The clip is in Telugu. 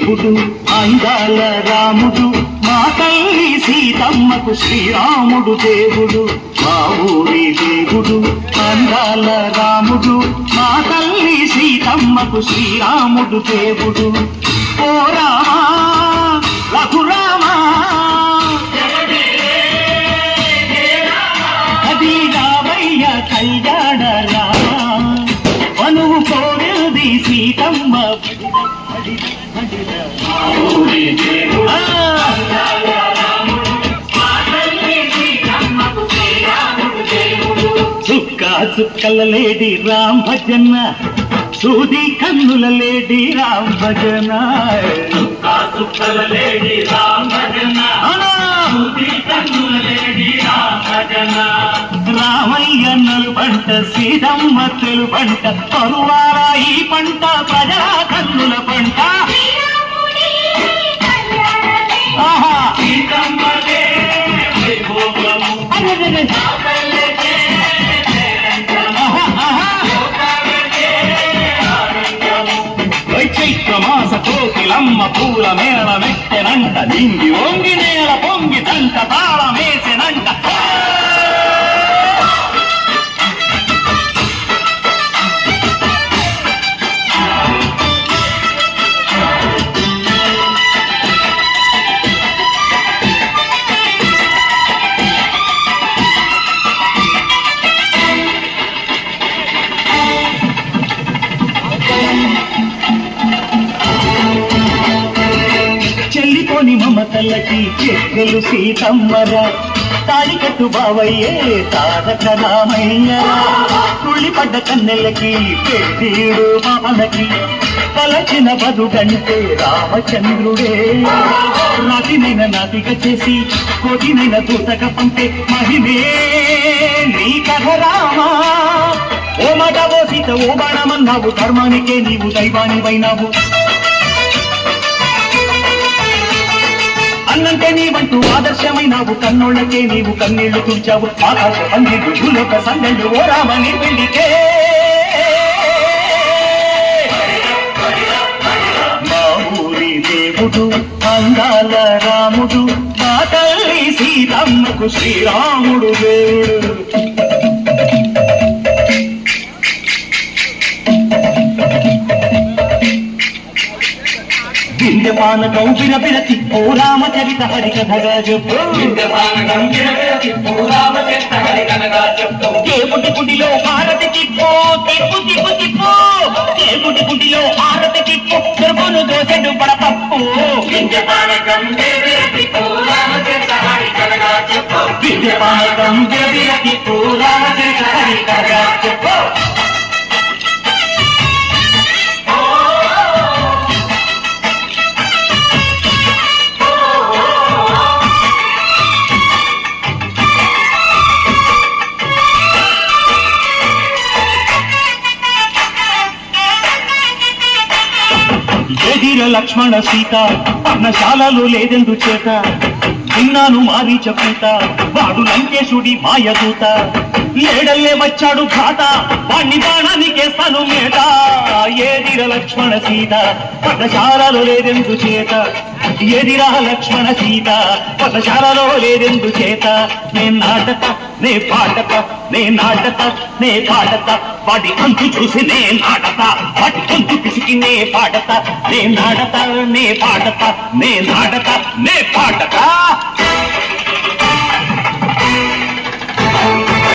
దేవుడు అందాల రాముడు మా తల్లి సీతమ్మకు శ్రీరాముడు దేవుడు మా ఊరి దేవుడు అందాల రాముడు మా తల్లి సీతమ్మకు శ్రీరాముడు దేవుడు ఓ రామా రఘురామా అది రామయ్య కళ్యాణ రామా మనువు కోరేది సీతమ్మ చుక్కల లేడి రామ్ భజన సూది కన్నుల లేడి రామ్ భజన చుక్కల లేడి రామ్ భజన సూది కన్నుల లేడి రామ్ భజన రామయ్య నలుబంట సీతమ్మ తెలుబంట పరువారా ఈ పంట ప్రజా కన్నుల పంట చైత్రమాస కోకిలమ్మ పూల మేళ మెట్టెనంట నింగి వంగి నేల పొంగి దంట తాళమేసెనంట చెల్లిపోని మమతల్లకి చెక్కలు సీతమ్మరా తాళికట్టు బావయ్యే తారక రామయ్యరా తుళ్ళిపడ్డ కన్నెలకి పెద్దీడు మామలకి పలచిన బదుగంటే రామచంద్రుడే నదినైన నదిగా చేసి కొదినైన దూతక పంపే మహిమే నీ కథ రామా ఓ మాట ఓ సీత ఓ బాణమన్నావు ధర్మానికే నీవు దైవానివైనావు అన్నంటే నీవంటూ ఆదర్శమైనావు కన్నోళ్ళకే నీవు కన్నీళ్లు తుడిచావు ఆకాశ పందిళ్ళు భూలోక సందళ్ళు ఓ రామని పెళ్లికే మా ఊరి దేవుడు అందాల రాముడు మా తల్లి సీతమ్మకు శ్రీరాముడు దేవుడు వింధ్యపానకం విరపిరతి ఓ రామచరిత హరికథగా చెప్పు కేపుటి కుటిలో హారతి తిప్పు తిప్పు తిప్పు తిప్పు కేపుటి కుటిలో హారతి తిప్పు దొరుకును దోసెడు పడపప్పు వింధ్యపానకం విరపిరతి ఓ రామచరిత హరికథగా చెప్పు ఎదిర లక్ష్మణ సీత పర్ణశాలలో లేదెందు చేత విన్నాను మారీచ పూత వాడు లంకేశుడి మాయదూత ఏడల్లే వచ్చాడు ఘాత వాణ్ణి బాణానికేస్తాను మేట ఏదిర లక్ష్మణ సీత పర్ణశాలలో లేదెందు చేత ఎదిరా లక్ష్మణ సీత పర్ణశాలలో లేదెందు చేత నే నాటత నే పాటత నే నాటత నే పాటత వాడి అంతు చూసి నే నాటత వాటి గొంతు పిసికి నే పాటత నే నాటత నే పాటత నే నాటత నే పాటత